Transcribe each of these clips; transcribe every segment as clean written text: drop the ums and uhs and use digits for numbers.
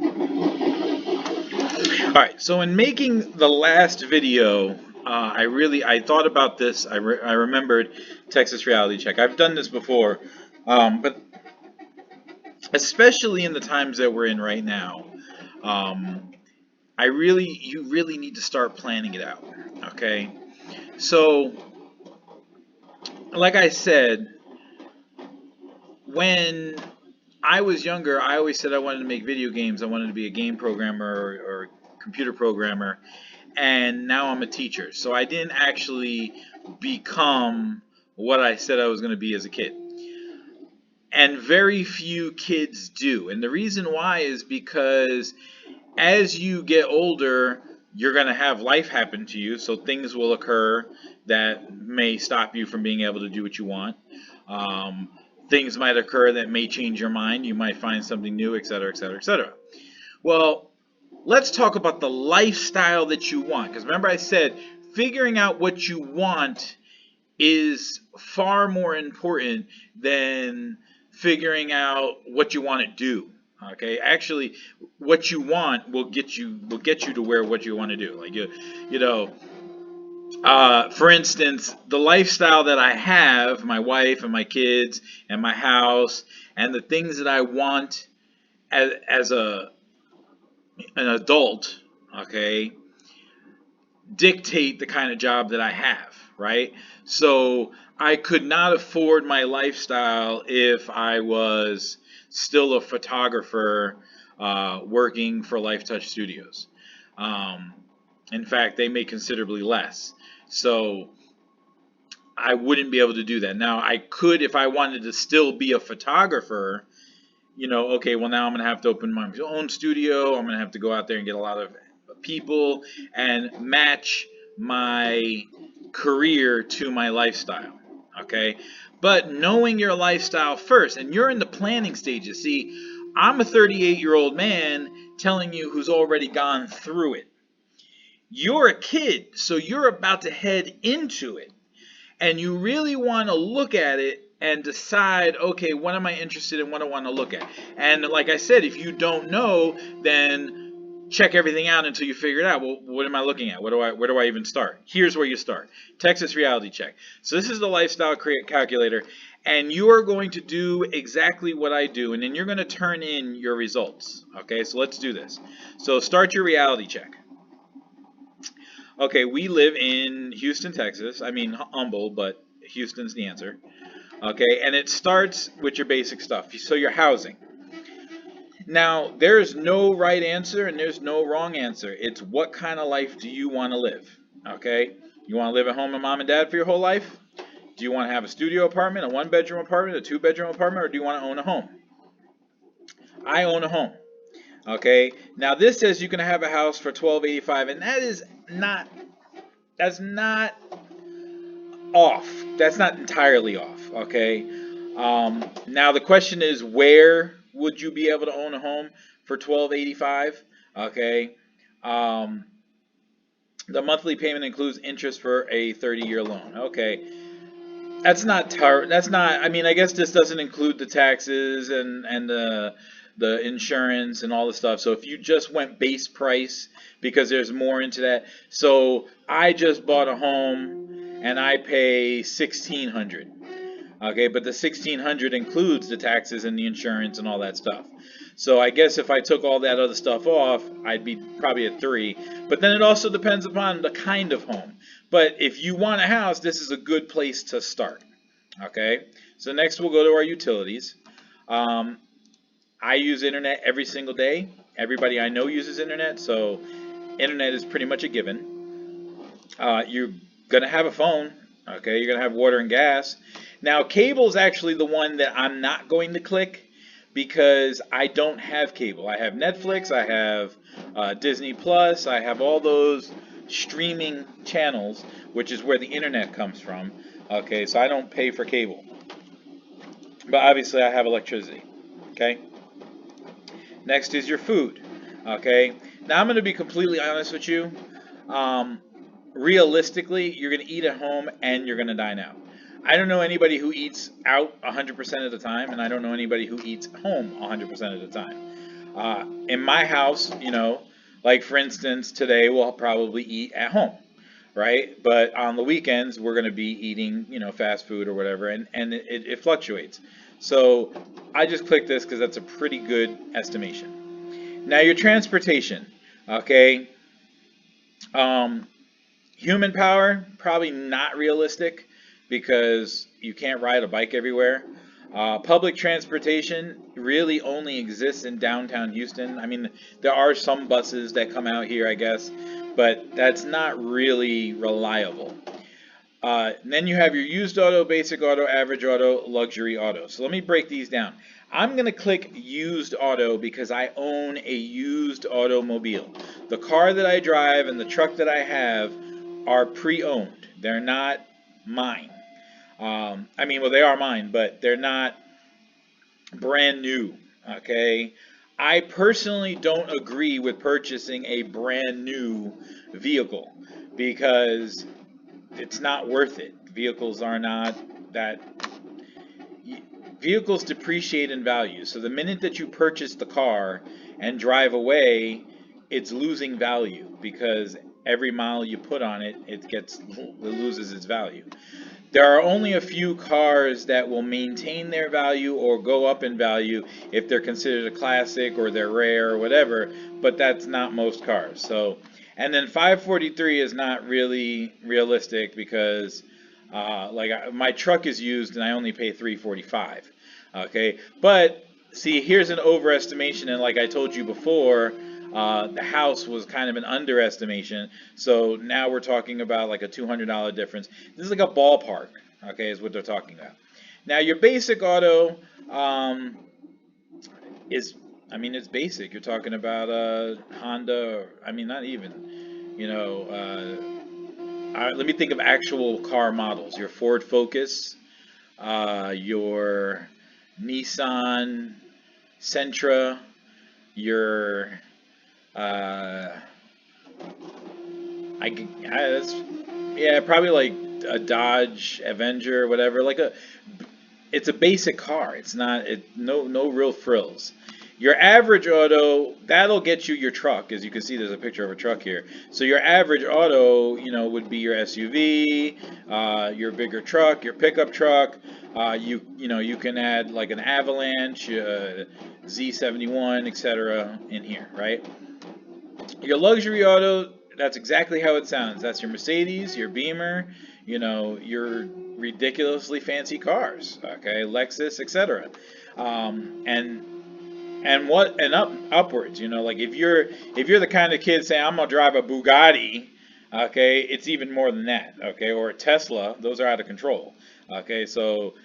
All right, so in making the last video, I thought about this. I remembered Texas Reality Check. I've done this before, but especially in the times that we're in right now, um, you really need to start planning it out. Okay, so like I said, when I was younger, I always said I wanted to make video games. I wanted to be a game programmer or computer programmer, and now I'm a teacher. So I didn't actually become what I said I was going to be as a kid. And very few kids do. And the reason why is because as you get older, you're going to have life happen to you. So things will occur that may stop you from being able to do what you want. Um, Things might occur that may change your mind. You might find something new, etc., etc., etc. Well, let's talk about the lifestyle that you want. Because remember I said figuring out what you want is far more important than figuring out what you want to do. Okay, actually, what you want will get you to where what you want to do. Like you know, for instance, the lifestyle that I have, my wife and my kids and my house, and the things that I want as an adult, okay, dictate the kind of job that I have, right? So I could not afford my lifestyle if I was still a photographer working for Life Touch Studios. Um, in fact, they make considerably less. So I wouldn't be able to do that. Now, I could if I wanted to still be a photographer. Okay, well, now I'm going to have to open my own studio. I'm going to have to go out there and get a lot of people and match my career to my lifestyle. Okay, but knowing your lifestyle first, and you're in the planning stages. See, I'm a 38-year-old man telling you who's already gone through it. You're a kid, so you're about to head into it. And you really want to look at it and decide, okay, what am I interested in, what I want to look at. And like I said, if you don't know, then check everything out until you figure it out. Well, what am I looking at? Where do I even start? Here's where you start. Texas Reality Check. So this is the lifestyle calculator, and you are going to do exactly what I do, and then you're going to turn in your results. Okay, so let's do this. So start your reality check. Okay, we live in Houston, Texas. I mean, humble, but Houston's the answer. Okay, and it starts with your basic stuff. So your housing. Now, there's no right answer and there's no wrong answer. It's what kind of life do you want to live? Okay, you want to live at home with mom and dad for your whole life? Do you want to have a studio apartment, a one-bedroom apartment, a two-bedroom apartment, or do you want to own a home? I own a home. Okay, now this says you can have a house for $12.85, and that's not off. That's not entirely off. Okay. Now the question is, where would you be able to own a home for $12.85? Okay. The monthly payment includes interest for a 30-year loan. Okay. That's not I mean, I guess this doesn't include the taxes and the insurance and all the stuff. So if you just went base price, because there's more into that. So I just bought a home and I pay $1,600. Okay, but the $1,600 includes the taxes and the insurance and all that stuff. So I guess if I took all that other stuff off, I'd be probably at $3,000. But then it also depends upon the kind of home. But if you want a house, this is a good place to start. Okay, so next we'll go to our utilities. I use internet every single day. Everybody I know uses internet, so internet is pretty much a given. You're going to have a phone. Okay, you're going to have water and gas. Now, cable is actually the one that I'm not going to click because I don't have cable. I have Netflix, I have Disney Plus, I have all those streaming channels, which is where the internet comes from. Okay, so I don't pay for cable. But obviously I have electricity. Okay. Next is your food. Okay. Now I'm going to be completely honest with you. Realistically, you're going to eat at home and you're going to dine out. I don't know anybody who eats out 100% of the time, and I don't know anybody who eats home 100% of the time. In my house, like for instance, today we'll probably eat at home, right? But on the weekends, we're going to be eating, fast food or whatever, and it fluctuates. So I just click this because that's a pretty good estimation. Now your transportation, okay? Um, Human power, probably not realistic because you can't ride a bike everywhere. Public transportation really only exists in downtown Houston. I mean, there are some buses that come out here, I guess, but that's not really reliable. And then you have your used auto, basic auto, average auto, luxury auto. So let me break these down. I'm going to click used auto because I own a used automobile. The car that I drive and the truck that I have are pre-owned. They're not mine. Well, they are mine, but they're not brand new. Okay. I personally don't agree with purchasing a brand new vehicle because it's not worth it. Vehicles are not that. Vehicles depreciate in value. So the minute that you purchase the car and drive away, it's losing value because every mile you put on it, it loses its value. There are only a few cars that will maintain their value or go up in value if they're considered a classic or they're rare or whatever, but that's not most cars. So, and then 543 is not really realistic because my truck is used and I only pay 345. Okay, but see, here's an overestimation, and like I told you before, the house was kind of an underestimation. So now we're talking about like a $200 difference. This is like a ballpark. Okay, is what they're talking about. Now your basic auto it's basic. You're talking about Honda. Not even. Let me think of actual car models. Your Ford Focus, your Nissan Sentra, your probably like a Dodge Avenger, whatever. It's a basic car. It's not no real frills. Your average auto, that'll get you your truck. As you can see, there's a picture of a truck here. So your average auto, would be your SUV, your bigger truck, your pickup truck. You can add like an Avalanche, Z71, etc. in here, right? Your luxury auto, that's exactly how it sounds. That's your Mercedes, your Beamer, your ridiculously fancy cars, okay, Lexus, etc. Upwards, like if you're the kind of kid saying I'm gonna drive a Bugatti, okay, it's even more than that, okay, or a Tesla. Those are out of control, okay. So,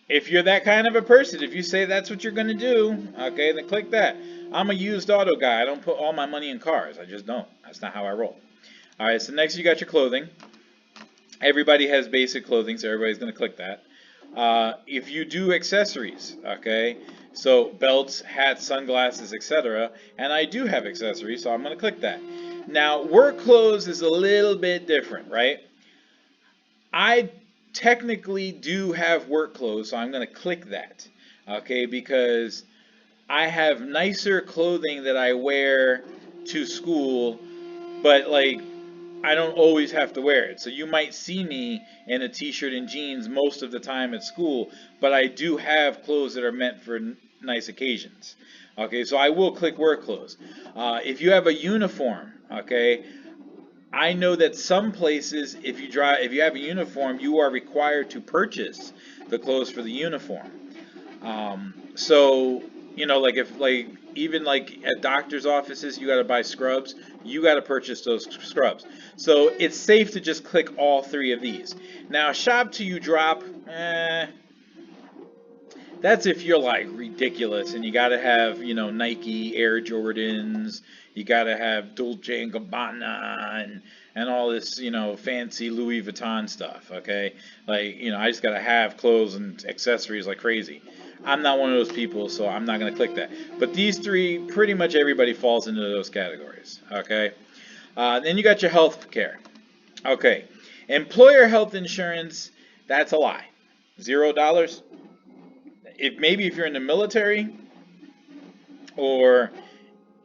if you're that kind of a person, if you say that's what you're gonna do, okay, then click that. I'm a used auto guy. I don't put all my money in cars. I just don't. That's not how I roll. All right. So next you got your clothing. Everybody has basic clothing, so everybody's gonna click that. If you do accessories, okay, so belts, hats, sunglasses, etc., and I do have accessories, so I'm going to click that. Now, work clothes is a little bit different, right? I technically do have work clothes, so I'm going to click that, okay, because I have nicer clothing that I wear to school, but I don't always have to wear it. So you might see me in a t-shirt and jeans most of the time at school, but I do have clothes that are meant for nice occasions. Okay, so I will click work clothes. If you have a uniform, okay, I know that some places, if you have a uniform, you are required to purchase the clothes for the uniform. So even at doctor's offices, you got to buy scrubs. You got to purchase those scrubs. So it's safe to just click all three of these. Now, shop till you drop. That's if you're ridiculous and you got to have Nike Air Jordans. You got to have Dolce and Gabbana and all this fancy Louis Vuitton stuff. Okay, I just got to have clothes and accessories like crazy. I'm not one of those people, so I'm not going to click that. But these three, pretty much everybody falls into those categories, okay? Then you got your health care. Okay, employer health insurance, that's a lie. $0. If you're in the military, or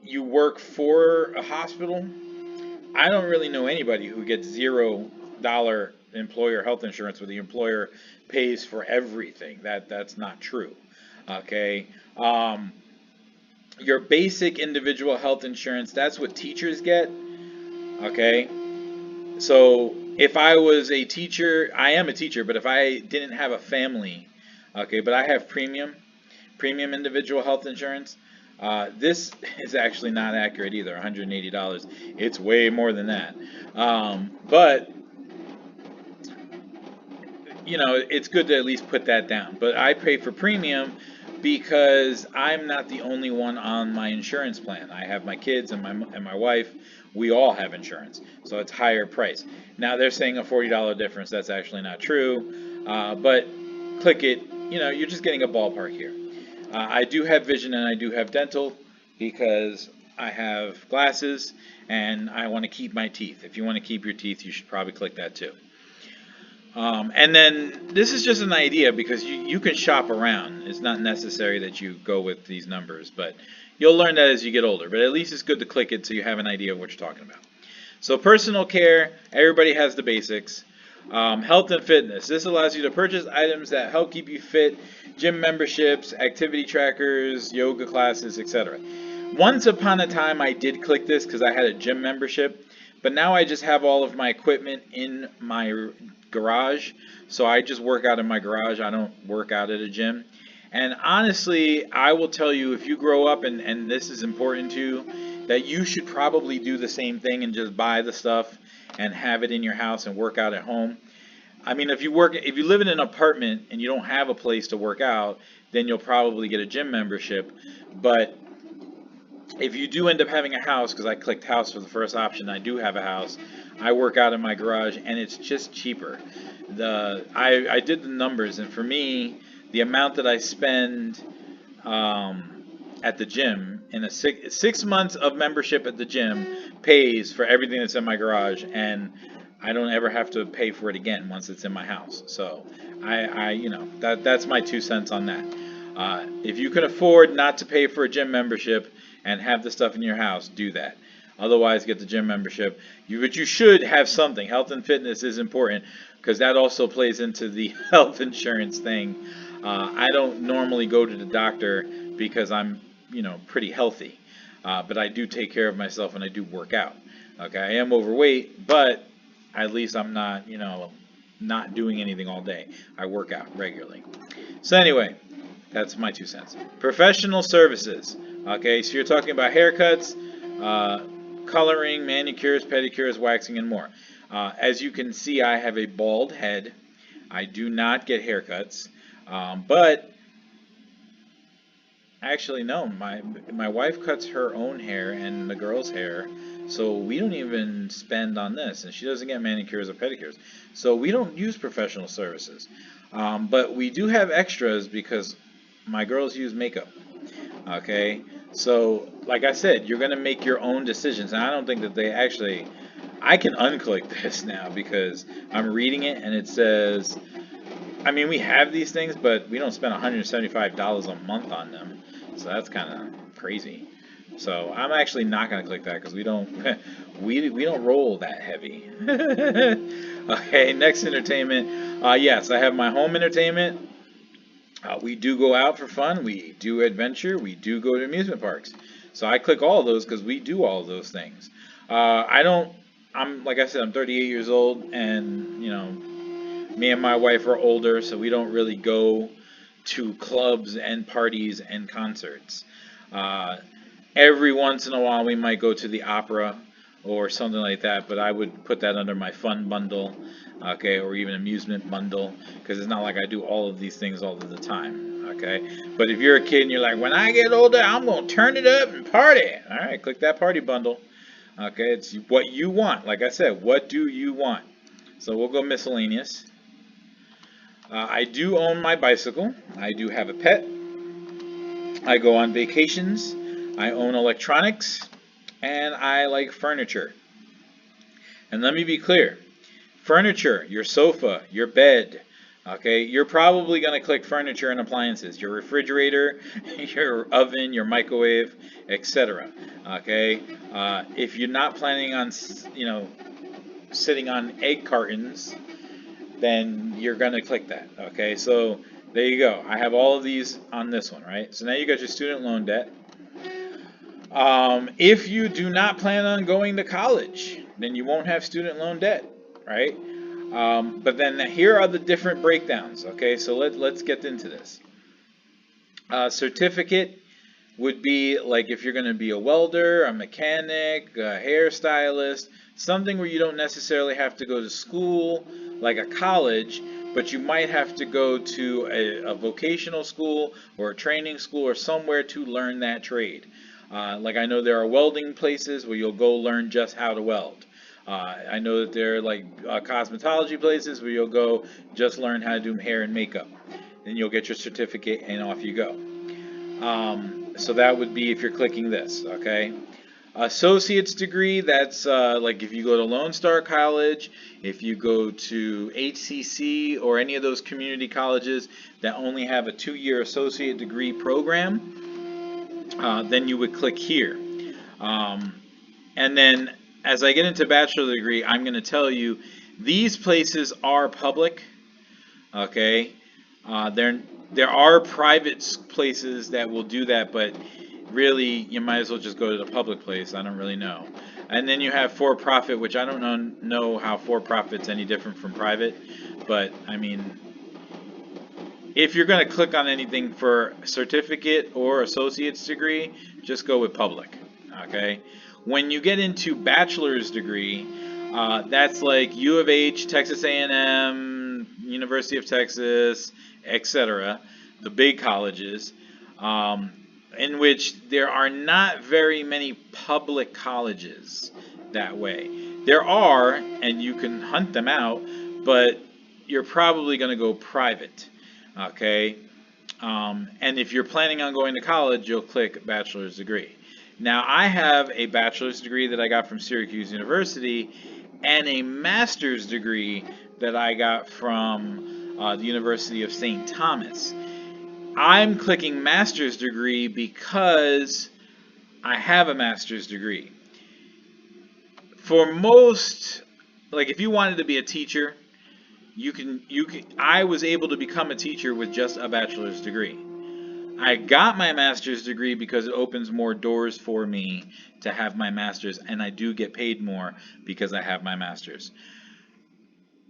you work for a hospital, I don't really know anybody who gets $0 employer health insurance where the employer pays for everything. That's not true. Okay. Your basic individual health insurance, that's what teachers get. Okay. So if I was a teacher, I am a teacher, but if I didn't have a family, okay, but I have premium individual health insurance. This is actually not accurate either, $180. It's way more than that. But, it's good to at least put that down. But I pay for premium because I'm not the only one on my insurance plan. I have my kids and my wife. We all have insurance, so it's higher price. Now they're saying a $40 difference. That's actually not true. But click it. You're just getting a ballpark here. I do have vision and I do have dental because I have glasses and I want to keep my teeth. If you want to keep your teeth, you should probably click that too. And then this is just an idea because you can shop around. It's not necessary that you go with these numbers, but you'll learn that as you get older. But at least it's good to click it so you have an idea of what you're talking about. So personal care, everybody has the basics. Health and fitness. This allows you to purchase items that help keep you fit, gym memberships, activity trackers, yoga classes, etc. Once upon a time I did click this because I had a gym membership, but now I just have all of my equipment in my garage, so I just work out in my garage. I don't work out at a gym. And honestly, I will tell you, if you grow up and this is important to you, that you should probably do the same thing and just buy the stuff and have it in your house and work out at home. I mean, if you live in an apartment and you don't have a place to work out, then you'll probably get a gym membership. But if you do end up having a house, because I clicked house for the first option, I do have a house. I work out in my garage, and it's just cheaper. I did the numbers, and for me, the amount that I spend at the gym in a 6 months of membership at the gym pays for everything that's in my garage, and I don't ever have to pay for it again once it's in my house. So that's my 2 cents on that. If you can afford not to pay for a gym membership and have the stuff in your house, do that. Otherwise, get the gym membership. But you should have something. Health and fitness is important because that also plays into the health insurance thing. I don't normally go to the doctor because I'm, pretty healthy. But I do take care of myself and I do work out. Okay, I am overweight, but at least I'm not, not doing anything all day. I work out regularly. So anyway, that's my 2 cents. Professional services. Okay, so you're talking about haircuts, coloring, manicures, pedicures, waxing, and more. As you can see, I have a bald head. I do not get haircuts, but actually no, my wife cuts her own hair and the girl's hair, so we don't even spend on this, and she doesn't get manicures or pedicures, so we don't use professional services. But we do have extras because my girls use makeup. Okay, so like I said, you're gonna make your own decisions, and I don't think that they actually. I can unclick this now because I'm reading it and it says, I mean, we have these things, but we don't spend $175 a month on them, so that's kind of crazy. So I'm actually not gonna click that because we don't we don't roll that heavy. Okay, next entertainment. Yes, I have my home entertainment. We do go out for fun. We do adventure. We do go to amusement parks. So I click all of those because we do all of those things. Like I said, I'm 38 years old, and me and my wife are older, so we don't really go to clubs and parties and concerts. Every once in a while, we might go to the opera or something like that, but I would put that under my fun bundle, okay, or even amusement bundle, because it's not like I do all of these things all of the time, okay. But if you're a kid and you're like, when I get older, I'm gonna turn it up and party, all right, click that party bundle, okay. It's what you want. Like I said, what do you want? So we'll go miscellaneous. I do own my bicycle. I do have a pet. I go on vacations. I own electronics. And I like furniture. And let me be clear. Furniture, your sofa, your bed, okay, you're probably going to click furniture and appliances. Your refrigerator, your oven, your microwave. etc. Okay, if you're not planning on, sitting on egg cartons, then you're going to click that. Okay, so there you go. I have all of these on this one, right? So now you got your student loan debt. If you do not plan on going to college, then you won't have student loan debt, right? But then here are the different breakdowns. Okay, so let's get into this. Certificate would be like if you're going to be a welder, a mechanic, a hairstylist, something where you don't necessarily have to go to school like a college, but you might have to go to a vocational school or a training school or somewhere to learn that trade. Like I know there are welding places where you'll go learn just how to weld. I know that there are like cosmetology places where you'll go just learn how to do hair and makeup. Then you'll get your certificate and off you go. So that would be if you're clicking this, okay? Associate's degree, that's like if you go to Lone Star College, if you go to HCC or any of those community colleges that only have a 2-year associate degree program, then you would click here. And then as I get into bachelor's degree, I'm going to tell you these places are public, okay? There are private places that will do that, but really you might as well just go to the public place. I don't really know. And then you have for-profit, which I don't know how for-profit's any different from private, but I mean, if you're going to click on anything for certificate or associate's degree, just go with public, okay? When you get into bachelor's degree, that's like U of H, Texas A&M, University of Texas, etc., the big colleges, in which there are not very many public colleges that way. There are, and you can hunt them out, but you're probably going to go private, okay? And if you're planning on going to college, you'll click bachelor's degree. Now, I have a bachelor's degree that I got from Syracuse University and a master's degree that I got from the University of St. Thomas. I'm clicking master's degree because I have a master's degree. For most, like if you wanted to be a teacher, I was able to become a teacher with just a bachelor's degree. I got my master's degree because it opens more doors for me to have my master's, and I do get paid more because I have my master's.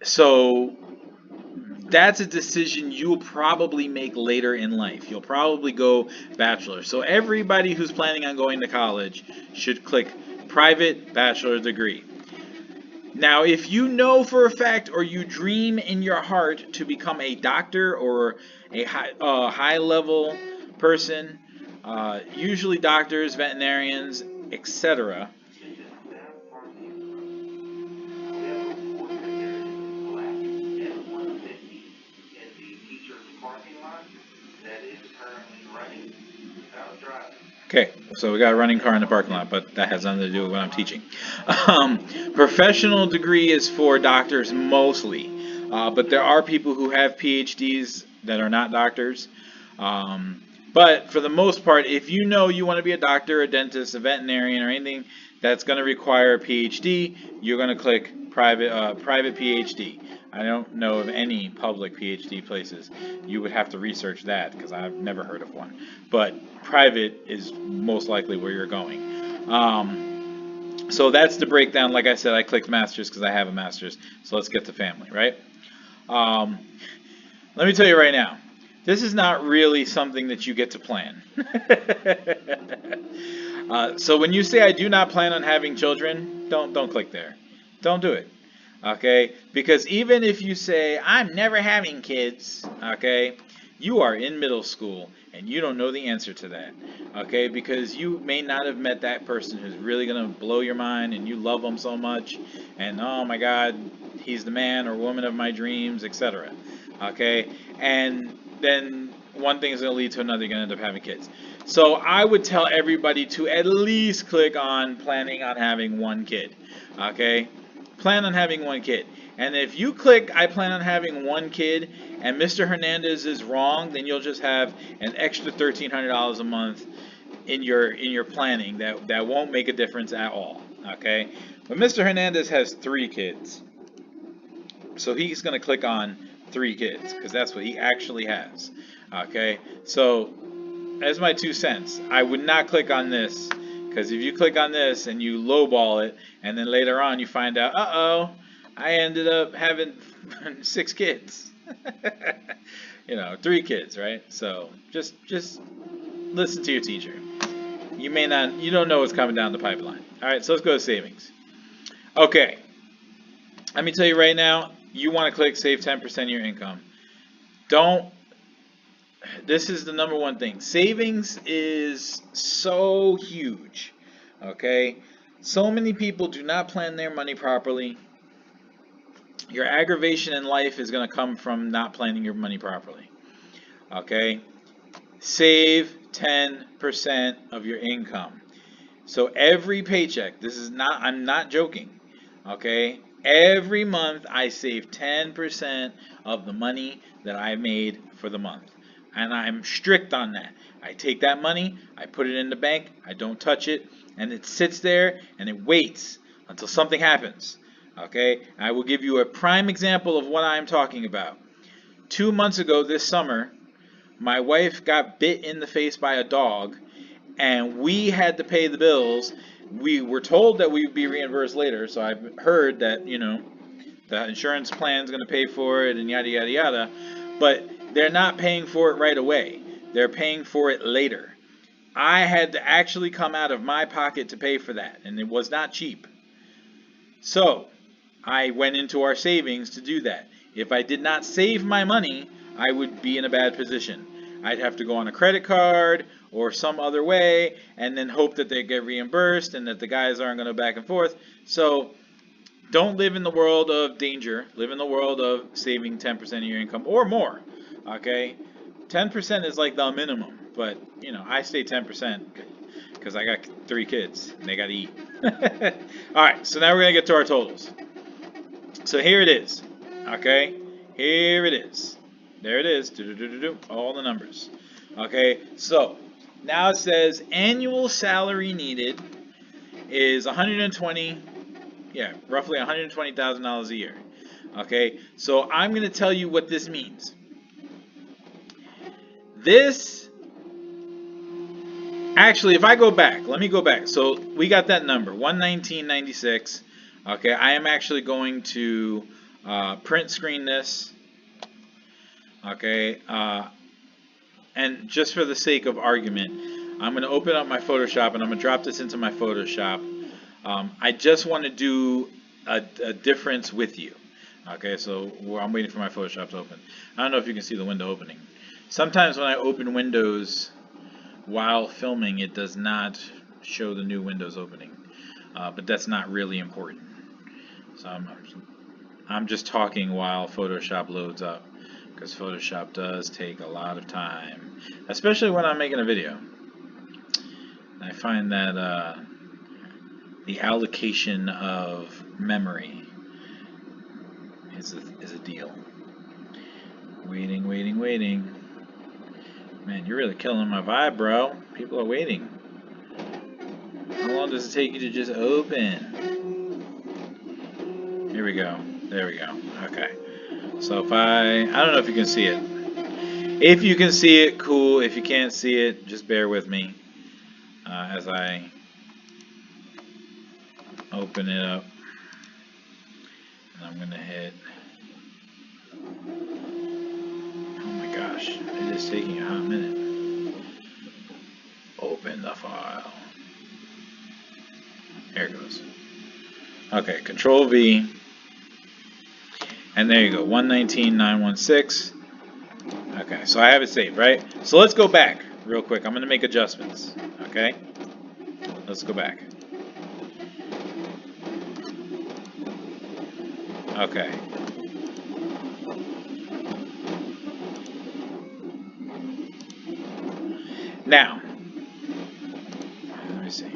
So that's a decision you'll probably make later in life. You'll probably go bachelor. So everybody who's planning on going to college should click private bachelor degree. Now, if you know for a fact or you dream in your heart to become a doctor or a high-level person, usually doctors, veterinarians, etc., okay, so we got a running car in the parking lot, but that has nothing to do with what I'm teaching. Professional degree is for doctors mostly, but there are people who have PhDs that are not doctors. But for the most part, if you know you want to be a doctor, a dentist, a veterinarian, or anything that's going to require a PhD, you're going to click private PhD. I don't know of any public PhD places. You would have to research that because I've never heard of one. But private is most likely where you're going. So that's the breakdown. Like I said, I clicked master's because I have a master's. So let's get to family, right? Let me tell you right now, this is not really something that you get to plan. So when you say I do not plan on having children, don't click there. Don't do it. Okay? Because even if you say I'm never having kids, okay, you are in middle school and you don't know the answer to that. Okay? Because you may not have met that person who's really going to blow your mind and you love them so much and oh my God, he's the man or woman of my dreams, etc. Okay? And then one thing is going to lead to another. You're going to end up having kids. So I would tell everybody to at least click on planning on having one kid. Okay? Plan on having one kid. And if you click I plan on having one kid and Mr. Hernandez is wrong, then you'll just have an extra $1,300 a month in your planning that won't make a difference at all. Okay, but Mr. Hernandez has 3 kids, so he's going to click on 3 kids because that's what he actually has. Okay, so as my 2 cents, I would not click on this, because if you click on this and you lowball it, and then later on you find out, I ended up having 6 kids. 3 kids, right? So just listen to your teacher. You don't know what's coming down the pipeline. All right, so let's go to savings. Okay, let me tell you right now, you want to click save 10% of your income. This is the number one thing. Savings is so huge. Okay, so many people do not plan their money properly. Your aggravation in life is going to come from not planning your money properly. Okay, save 10% of your income. So every paycheck, I'm not joking. Okay, every month I save 10% of the money that I made for the month. And I'm strict on that. I take that money, I put it in the bank, I don't touch it, and it sits there and it waits until something happens. Okay, I will give you a prime example of what I'm talking about. 2 months ago this summer, my wife got bit in the face by a dog, and we had to pay the bills. We were told that we would be reimbursed later, so I've heard that, the insurance plan is going to pay for it and yada, yada, yada. But they're not paying for it right away. They're paying for it later. I had to actually come out of my pocket to pay for that, and it was not cheap. So I went into our savings to do that. If I did not save my money, I would be in a bad position. I'd have to go on a credit card or some other way and then hope that they get reimbursed and that the guys aren't going to back and forth. So don't live in the world of danger. Live in the world of saving 10% of your income or more. Okay? 10% is like the minimum, but I stay 10% because I got 3 kids and they got to eat. All right, so now we're going to get to our totals. So here it is. Okay? Here it is. There it is. All the numbers. Okay, so now it says annual salary needed is roughly $120,000 a year. Okay, so I'm going to tell you what this means. Actually, if I go back, let me go back. So we got that number, 119.96. Okay, I am actually going to print screen this. Okay, and just for the sake of argument, I'm going to open up my Photoshop and I'm going to drop this into my Photoshop. I just want to do a difference with you. Okay, so I'm waiting for my Photoshop to open. I don't know if you can see the window opening. Sometimes when I open windows while filming, it does not show the new windows opening, but that's not really important. So I'm just talking while Photoshop loads up, because Photoshop does take a lot of time, especially when I'm making a video. I find that the allocation of memory is a deal. Waiting. Man, you're really killing my vibe, bro. People are waiting. How long does it take you to just open? Here we go. There we go. Okay. So if I don't know if you can see it. If you can see it, cool. If you can't see it, just bear with me as I open it up. And I'm gonna hit. Oh my gosh, it is taking a hot minute. Open the file. There it goes. Okay, Control V. And there you go, 119.916. Okay, so I have it saved, right? So let's go back real quick. I'm going to make adjustments. Okay? Let's go back. Okay. Now, let me see.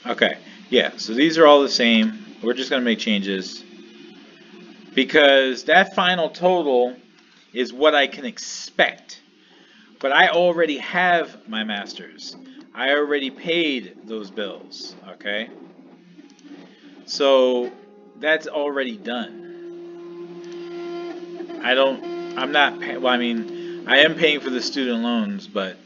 Okay, yeah, so these are all the same. We're just going to make changes. because that final total is what I can expect. But I already have my master's. I already paid those bills, okay? So that's already done. I'm not, well, I mean, I am paying for the student loans, but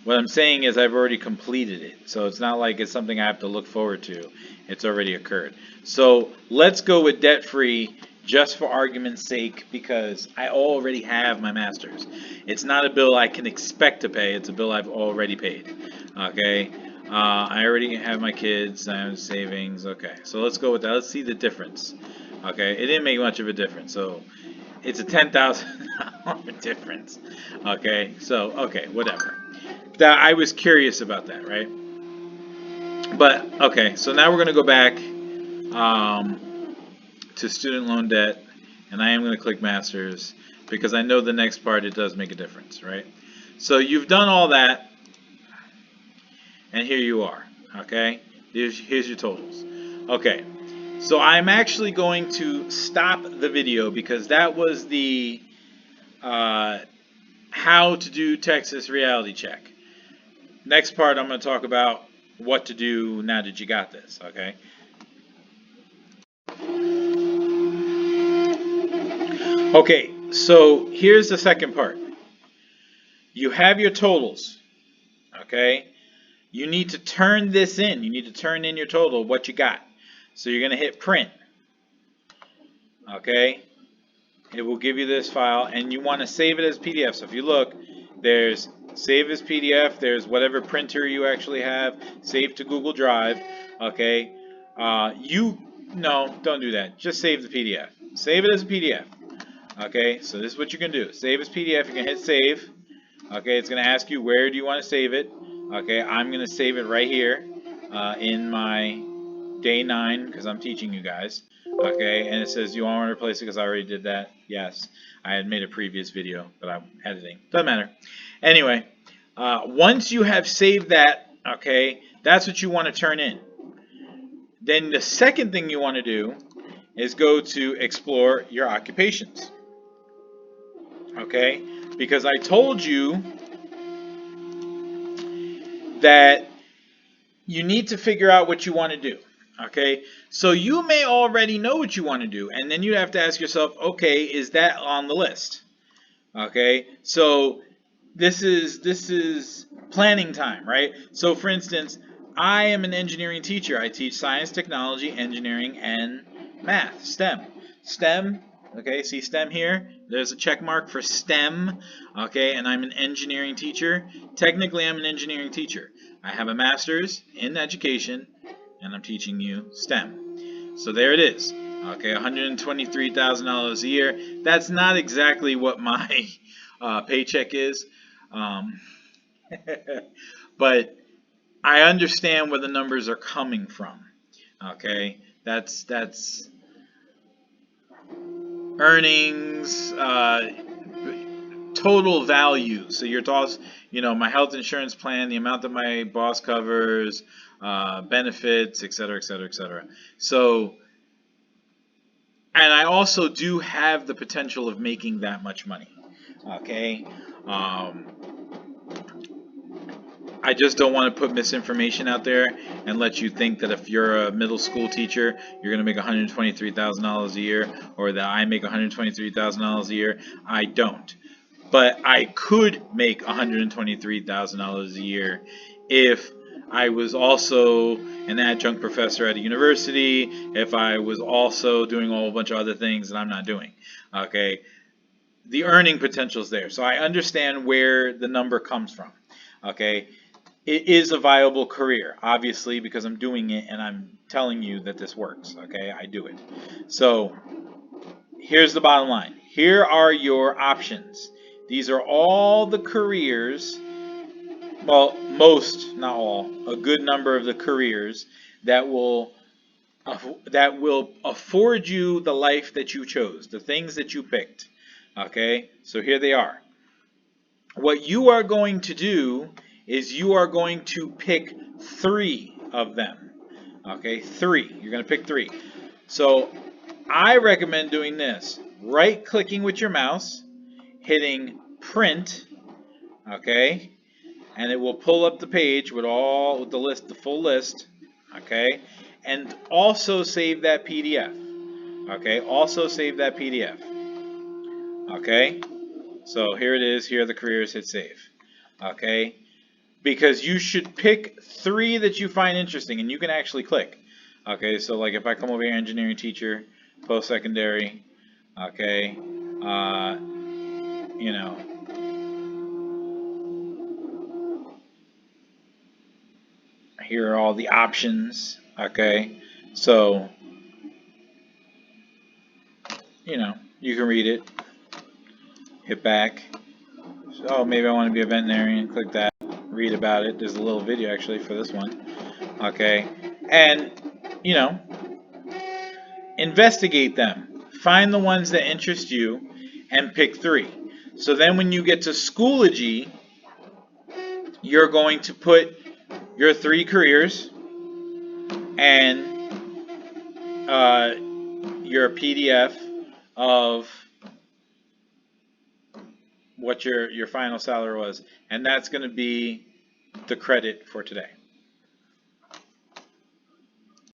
what I'm saying is I've already completed it. So it's not like it's something I have to look forward to. It's already occurred. So let's go with debt-free just for argument's sake, because I already have my master's. It's not a bill I can expect to pay. It's a bill I've already paid. Okay? I already have my kids. I have savings. Okay. So let's go with that. Let's see the difference. Okay? It didn't make much of a difference. So it's a $10,000 difference. Okay? So, okay, whatever. That I was curious about that, right? But okay, so now we're going to go back to student loan debt, and I am going to click masters because I know the next part, it does make a difference, right? So you've done all that, and here you are. Okay, here's your totals. Okay, so I'm actually going to stop the video because that was the how to do Texas reality check. Next part, I'm going to talk about what to do now that you got this, okay? Okay, so here's the second part. You have your totals, okay? You need to turn this in. You need to turn in your total, what you got. So you're going to hit print, okay? It will give you this file, and you want to save it as PDF. So if you look, there's save as PDF, there's whatever printer you actually have, save to Google Drive, okay? No, don't do that. Just save the PDF. Save it as a PDF, okay? So this is what you're going to do. Save as PDF, you're going to hit save, okay? It's going to ask you where do you want to save it, okay? I'm going to save it right here in my day 9 because I'm teaching you guys, okay? And it says you want to replace it because I already did that. Yes, I had made a previous video, but I'm editing. Doesn't matter. Anyway, once you have saved that, okay, that's what you want to turn in. Then the second thing you want to do is go to explore your occupations, okay? Because I told you that you need to figure out what you want to do, okay? So you may already know what you want to do, and then you have to ask yourself, okay, is that on the list? Okay, so this is planning time, right? So for instance, I am an engineering teacher. I teach science, technology, engineering, and math, STEM. STEM, okay, see STEM here? There's a check mark for STEM, okay, and I'm an engineering teacher. Technically, I'm an engineering teacher. I have a master's in education, and I'm teaching you STEM. So there it is. Okay, $123,000 a year. That's not exactly what my paycheck is, but I understand where the numbers are coming from. Okay, that's earnings, total value. So your boss, my health insurance plan, the amount that my boss covers, benefits, etc., etc., etc. So. And I also do have the potential of making that much money, okay? I just don't want to put misinformation out there and let you think that if you're a middle school teacher, you're going to make $123,000 a year, or that I make $123,000 a year. I don't. But I could make $123,000 a year if I was also an adjunct professor at a university, if I was also doing a whole bunch of other things that I'm not doing. Okay, the earning potential is there. So I understand where the number comes from. Okay, it is a viable career, obviously, because I'm doing it and I'm telling you that this works. Okay, I do it. So here's the bottom line. Here are your options. These are all the careers. Well, most, not all, a good number of the careers that will afford you the life that you chose, the things that you picked. Okay, so here they are. What you are going to do is you are going to pick 3 of them. Okay, 3. You're going to pick 3. So I recommend doing this. Right-clicking with your mouse, hitting print, okay, and it will pull up the page with the full list, okay, and also save that PDF, okay, also save that PDF, okay. So here it is. Here are the careers. Hit save, okay, because you should pick 3 that you find interesting, and you can actually click, okay. So like if I come over here, engineering teacher, post-secondary, okay, you know, here are all the options, okay. So you can read it, hit back. So, oh, maybe I want to be a veterinarian, click that, read about it. There's a little video actually for this one, okay. And you know investigate them, find the ones that interest you, and pick 3. So then when you get to Schoology, you're going to put your 3 careers and your PDF of what your final salary was, and that's going to be the credit for today.